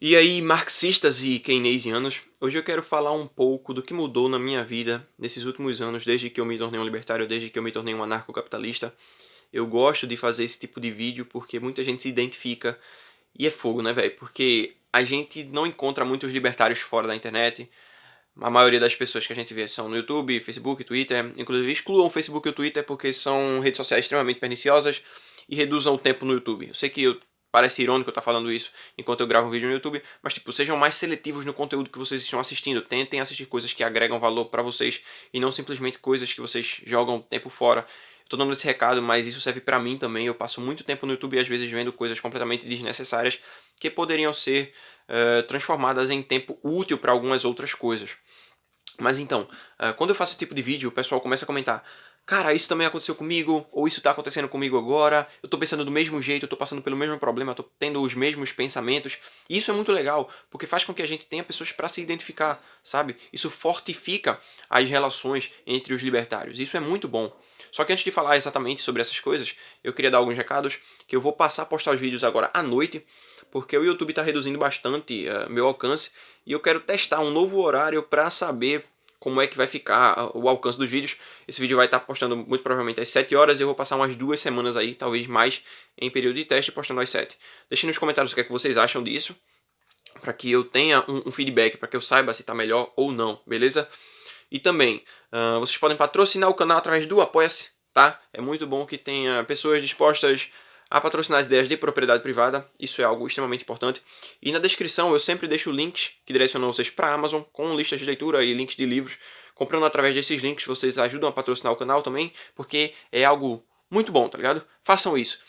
E aí, marxistas e keynesianos, hoje eu quero falar um pouco do que mudou na minha vida nesses últimos anos, desde que eu me tornei um libertário, desde que eu me tornei um anarcocapitalista. Eu gosto de fazer esse tipo de vídeo porque muita gente se identifica e é fogo, né, velho? Porque a gente não encontra muitos libertários fora da internet. A maioria das pessoas que a gente vê são no YouTube, Facebook, Twitter. Inclusive, excluam o Facebook e o Twitter porque são redes sociais extremamente perniciosas e reduzam o tempo no YouTube. Eu sei que parece irônico eu estar falando isso enquanto eu gravo um vídeo no YouTube, mas tipo, sejam mais seletivos no conteúdo que vocês estão assistindo. Tentem assistir coisas que agregam valor para vocês e não simplesmente coisas que vocês jogam tempo fora. Eu tô dando esse recado, mas isso serve para mim também. Eu passo muito tempo no YouTube e às vezes vendo coisas completamente desnecessárias que poderiam ser transformadas em tempo útil para algumas outras coisas. Mas então, quando eu faço esse tipo de vídeo, o pessoal começa a comentar: cara, isso também aconteceu comigo, ou isso tá acontecendo comigo agora, eu tô pensando do mesmo jeito, eu tô passando pelo mesmo problema, eu tô tendo os mesmos pensamentos. E isso é muito legal, porque faz com que a gente tenha pessoas para se identificar, sabe? Isso fortifica as relações entre os libertários. Isso é muito bom. Só que antes de falar exatamente sobre essas coisas, eu queria dar alguns recados, que eu vou passar a postar os vídeos agora à noite, porque o YouTube está reduzindo bastante meu alcance, e eu quero testar um novo horário para saber como é que vai ficar o alcance dos vídeos. Esse vídeo vai estar postando muito provavelmente às 7 horas, e eu vou passar umas 2 semanas aí, talvez mais, em período de teste, postando às 7. Deixem nos comentários o que é que vocês acham disso, para que eu tenha um feedback, para que eu saiba se está melhor ou não, beleza? E também, vocês podem patrocinar o canal através do Apoia-se, tá? É muito bom que tenha pessoas dispostas a patrocinar as ideias de propriedade privada. Isso é algo extremamente importante. E na descrição eu sempre deixo links que direcionam vocês para a Amazon, com listas de leitura e links de livros. Comprando através desses links, vocês ajudam a patrocinar o canal também, porque é algo muito bom, tá ligado? Façam isso.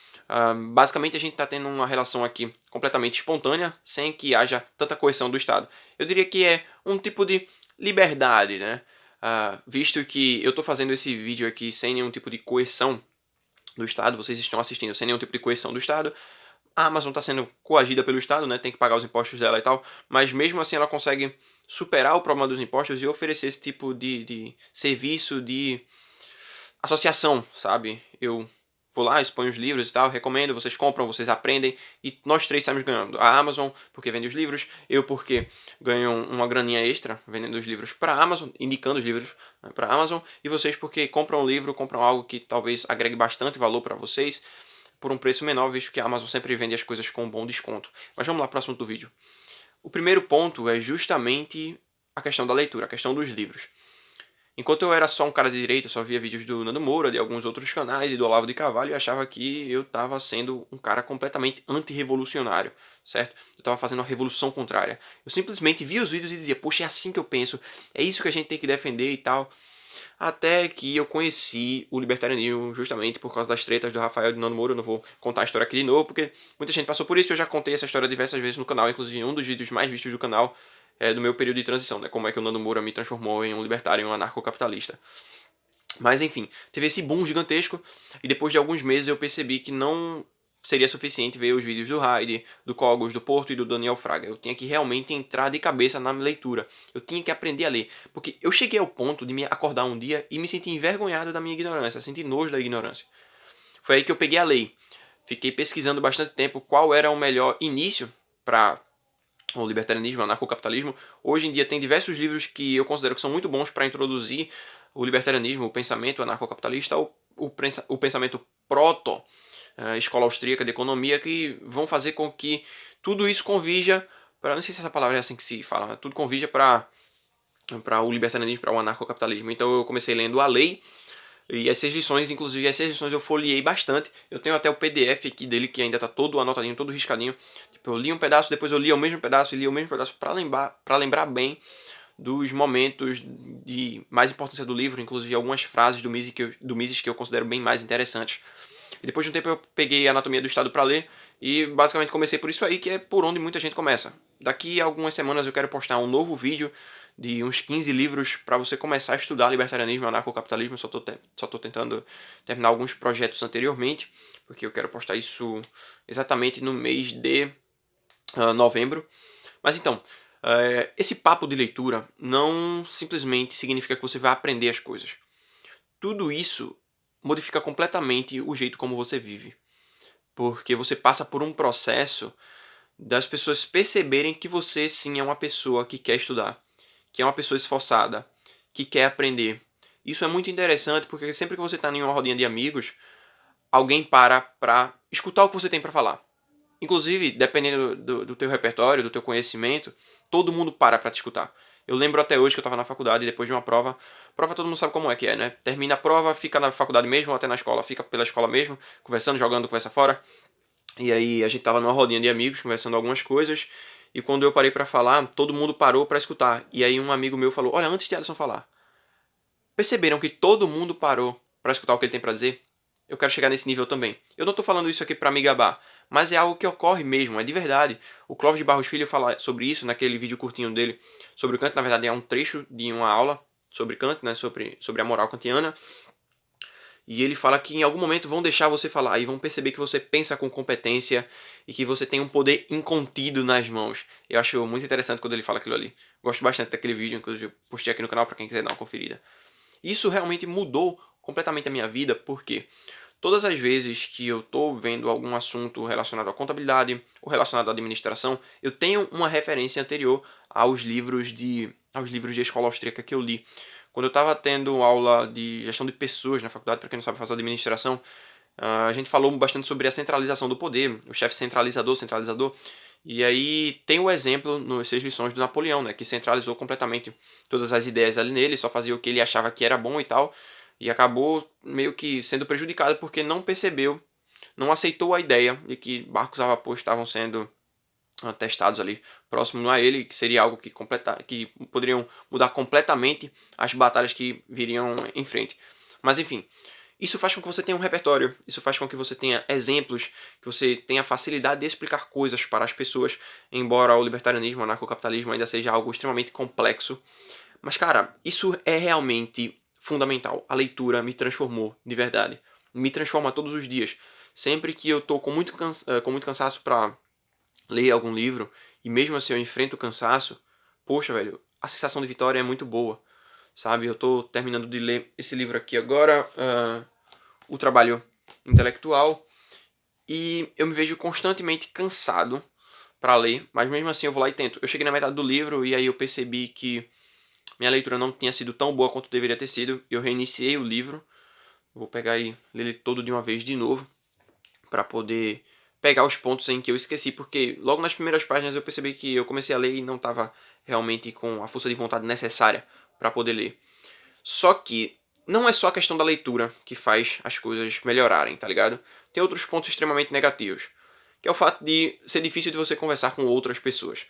Basicamente a gente está tendo uma relação aqui completamente espontânea, sem que haja tanta coerção do Estado. Eu diria que é um tipo de liberdade, né? Visto que eu estou fazendo esse vídeo aqui sem nenhum tipo de coerção do Estado, vocês estão assistindo sem nenhum tipo de coerção do Estado, a Amazon está sendo coagida pelo Estado, né? Tem que pagar os impostos dela e tal, mas mesmo assim ela consegue superar o problema dos impostos e oferecer esse tipo de serviço de associação, sabe? Eu vou lá, exponho os livros e tal, recomendo, vocês compram, vocês aprendem e nós três saímos ganhando. A Amazon, porque vende os livros, eu porque ganho uma graninha extra vendendo os livros para a Amazon, indicando os livros, né, para a Amazon, e vocês porque compram um livro, compram algo que talvez agregue bastante valor para vocês por um preço menor, visto que a Amazon sempre vende as coisas com um bom desconto. Mas vamos lá para o assunto do vídeo. O primeiro ponto é justamente a questão da leitura, a questão dos livros. Enquanto eu era só um cara de direita, eu só via vídeos do Nando Moura, de alguns outros canais e do Olavo de Carvalho e achava que eu estava sendo um cara completamente antirrevolucionário, certo? Eu estava fazendo uma revolução contrária. Eu simplesmente via os vídeos e dizia, poxa, é assim que eu penso, é isso que a gente tem que defender e tal. Até que eu conheci o libertarianismo justamente por causa das tretas do Rafael e do Nando Moura. Eu não vou contar a história aqui de novo, porque muita gente passou por isso. Eu já contei essa história diversas vezes no canal, inclusive um dos vídeos mais vistos do canal é do meu período de transição, né? Como é que o Nando Moura me transformou em um libertário, em um anarcocapitalista. Mas enfim, teve esse boom gigantesco e depois de alguns meses eu percebi que não seria suficiente ver os vídeos do Heide, do Cogos, do Porto e do Daniel Fraga. Eu tinha que realmente entrar de cabeça na leitura. Eu tinha que aprender a ler. Porque eu cheguei ao ponto de me acordar um dia e me sentir envergonhado da minha ignorância, sentir nojo da ignorância. Foi aí que eu peguei a lei. Fiquei pesquisando bastante tempo qual era o melhor início para o libertarianismo, o anarcocapitalismo. Hoje em dia tem diversos livros que eu considero que são muito bons para introduzir o libertarianismo, o pensamento anarcocapitalista, o pensamento proto escola austríaca de economia, que vão fazer com que tudo isso convija para, não sei se essa palavra é assim que se fala, tudo convija para o libertarianismo, para o anarcocapitalismo. Então eu comecei lendo A Lei e essas lições, inclusive essas lições eu folheei bastante. Eu tenho até o PDF aqui dele que ainda está todo anotadinho, todo riscadinho. Tipo, eu li um pedaço, depois eu li o mesmo pedaço e li o mesmo pedaço para lembrar bem dos momentos de mais importância do livro, inclusive algumas frases do Mises que eu considero bem mais interessantes. E depois de um tempo eu peguei a Anatomia do Estado para ler e basicamente comecei por isso aí, que é por onde muita gente começa. Daqui a algumas semanas eu quero postar um novo vídeo de uns 15 livros para você começar a estudar libertarianismo e anarcocapitalismo. Só tô tentando terminar alguns projetos anteriormente, porque eu quero postar isso exatamente no mês de novembro. Mas então, esse papo de leitura não simplesmente significa que você vai aprender as coisas. Tudo isso modifica completamente o jeito como você vive. Porque você passa por um processo das pessoas perceberem que você sim é uma pessoa que quer estudar, que é uma pessoa esforçada, que quer aprender. Isso é muito interessante porque sempre que você está em uma rodinha de amigos, alguém para escutar o que você tem para falar. Inclusive, dependendo do teu repertório, do teu conhecimento, todo mundo para te escutar. Eu lembro até hoje que eu estava na faculdade, depois de uma prova todo mundo sabe como é que é, né? Termina a prova, fica na faculdade mesmo, ou até na escola, fica pela escola mesmo, conversando, jogando conversa fora. E aí a gente tava numa rodinha de amigos, conversando algumas coisas, e quando eu parei para falar, todo mundo parou para escutar. E aí um amigo meu falou: "Olha, antes de Alisson falar, perceberam que todo mundo parou para escutar o que ele tem para dizer? Eu quero chegar nesse nível também. Eu não tô falando isso aqui para me gabar, mas é algo que ocorre mesmo, é de verdade. O Clóvis de Barros Filho fala sobre isso naquele vídeo curtinho dele sobre o Kant, na verdade é um trecho de uma aula sobre Kant, né, sobre a moral kantiana. E ele fala que em algum momento vão deixar você falar e vão perceber que você pensa com competência e que você tem um poder incontido nas mãos. Eu acho muito interessante quando ele fala aquilo ali. Gosto bastante daquele vídeo, inclusive postei aqui no canal para quem quiser dar uma conferida. Isso realmente mudou completamente a minha vida, porque todas as vezes que eu estou vendo algum assunto relacionado à contabilidade ou relacionado à administração, eu tenho uma referência anterior aos livros de escola austríaca que eu li. Quando eu estava tendo aula de gestão de pessoas na faculdade, para quem não sabe fazer administração, a gente falou bastante sobre a centralização do poder, o chefe centralizador. E aí tem o exemplo nas 6 lições do Napoleão, né, que centralizou completamente todas as ideias ali nele, só fazia o que ele achava que era bom e tal, e acabou meio que sendo prejudicado porque não percebeu, não aceitou a ideia de que barcos a vapor estavam sendo testados ali próximo a ele, que seria algo que poderiam mudar completamente as batalhas que viriam em frente. Mas enfim, isso faz com que você tenha um repertório, isso faz com que você tenha exemplos, que você tenha facilidade de explicar coisas para as pessoas, embora o libertarianismo, o anarcocapitalismo ainda seja algo extremamente complexo. Mas cara, isso é realmente fundamental. A leitura me transformou, de verdade. Me transforma todos os dias. Sempre que eu tô com muito cansaço para ler algum livro, e mesmo assim eu enfrento o cansaço, poxa, velho, a sensação de vitória é muito boa, sabe? Eu tô terminando de ler esse livro aqui agora, O Trabalho Intelectual, e eu me vejo constantemente cansado para ler, mas mesmo assim eu vou lá e tento. Eu cheguei na metade do livro e aí eu percebi que minha leitura não tinha sido tão boa quanto deveria ter sido. Eu reiniciei o livro, vou pegar e ler ele todo de uma vez de novo, para poder pegar os pontos em que eu esqueci, porque logo nas primeiras páginas eu percebi que eu comecei a ler e não estava realmente com a força de vontade necessária para poder ler. Só que não é só a questão da leitura que faz as coisas melhorarem, tá ligado? Tem outros pontos extremamente negativos, que é o fato de ser difícil de você conversar com outras pessoas.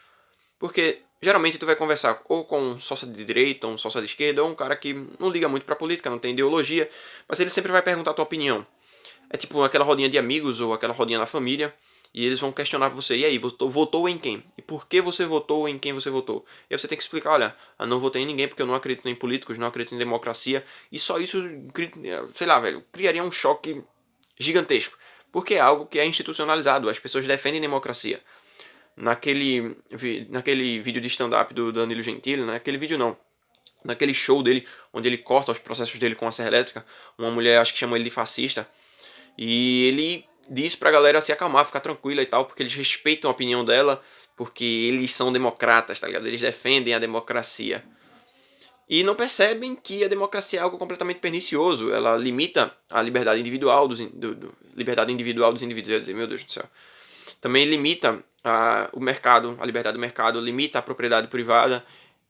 Porque geralmente tu vai conversar ou com um sócio de direita, um sócio de esquerda, ou um cara que não liga muito pra política, não tem ideologia, mas ele sempre vai perguntar a tua opinião. É tipo aquela rodinha de amigos ou aquela rodinha da família, e eles vão questionar você, e aí, votou em quem? E por que você votou em quem você votou? E aí você tem que explicar, olha, eu não votei em ninguém porque eu não acredito em políticos, não acredito em democracia, e só isso, sei lá, velho, criaria um choque gigantesco. Porque é algo que é institucionalizado, as pessoas defendem democracia. Naquele vídeo de stand-up do Danilo Gentili, naquele vídeo não, naquele show dele, onde ele corta os processos dele com a serra elétrica, uma mulher acho que chama ele de fascista, e ele diz pra galera se acalmar, ficar tranquila e tal, porque eles respeitam a opinião dela, porque eles são democratas, tá ligado? Eles defendem a democracia. E não percebem que a democracia é algo completamente pernicioso. Ela limita a liberdade individual liberdade individual dos indivíduos. Eu ia dizer, meu Deus do céu. Também limita o mercado, a liberdade do mercado, limita a propriedade privada.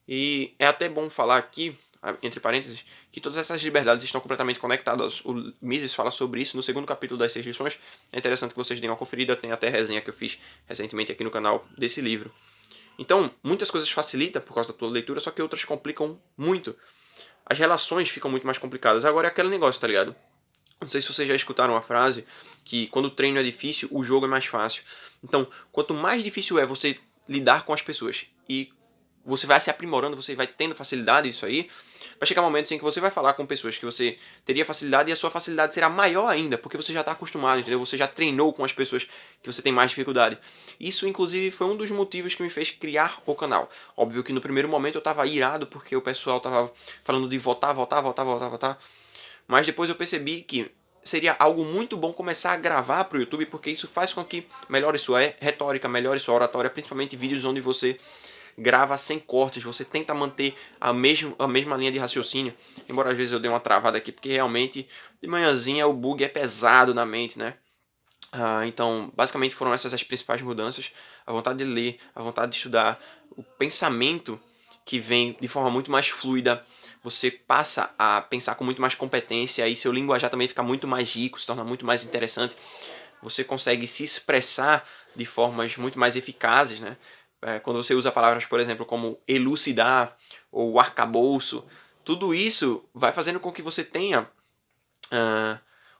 E é até bom falar aqui, entre parênteses, que todas essas liberdades estão completamente conectadas. O Mises fala sobre isso no segundo capítulo das 6 lições. É interessante que vocês deem uma conferida, tem até resenha que eu fiz recentemente aqui no canal desse livro. Então, muitas coisas facilitam por causa da tua leitura, só que outras complicam muito. As relações ficam muito mais complicadas. Agora é aquele negócio, tá ligado? Não sei se vocês já escutaram a frase que quando o treino é difícil, o jogo é mais fácil. Então, quanto mais difícil é você lidar com as pessoas e você vai se aprimorando, você vai tendo facilidade isso aí, vai chegar momentos em que você vai falar com pessoas que você teria facilidade e a sua facilidade será maior ainda, porque você já está acostumado, entendeu? Você já treinou com as pessoas que você tem mais dificuldade. Isso, inclusive, foi um dos motivos que me fez criar o canal. Óbvio que no primeiro momento eu estava irado porque o pessoal estava falando de votar, mas depois eu percebi que seria algo muito bom começar a gravar para o YouTube, porque isso faz com que melhore sua retórica, melhore sua oratória, principalmente vídeos onde você grava sem cortes, você tenta manter a mesma linha de raciocínio, embora às vezes eu dê uma travada aqui, porque realmente de manhãzinha o bug é pesado na mente, né? Então, basicamente foram essas as principais mudanças, a vontade de ler, a vontade de estudar, o pensamento que vem de forma muito mais fluida, você passa a pensar com muito mais competência, aí seu linguajar também fica muito mais rico, se torna muito mais interessante, você consegue se expressar de formas muito mais eficazes, né? Quando você usa palavras, por exemplo, como elucidar ou arcabouço, tudo isso vai fazendo com que você tenha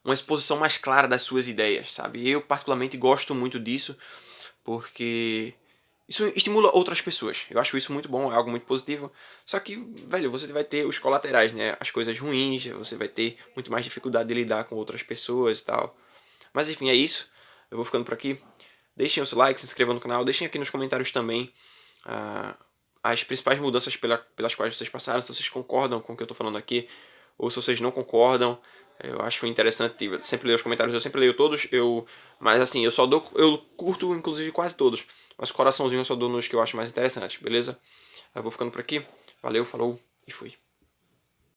uma exposição mais clara das suas ideias, sabe? Eu particularmente gosto muito disso, porque isso estimula outras pessoas. Eu acho isso muito bom, é algo muito positivo. Só que, velho, você vai ter os colaterais, né? As coisas ruins, você vai ter muito mais dificuldade de lidar com outras pessoas e tal. Mas enfim, é isso. Eu vou ficando por aqui. Deixem o seu like, se inscrevam no canal, deixem aqui nos comentários também as principais mudanças pelas quais vocês passaram, se vocês concordam com o que eu estou falando aqui, ou se vocês não concordam. Eu acho interessante, eu sempre leio os comentários, eu sempre leio todos, mas assim, eu curto inclusive quase todos, mas coraçãozinho eu só dou nos que eu acho mais interessantes, beleza? Eu vou ficando por aqui, valeu, falou e fui.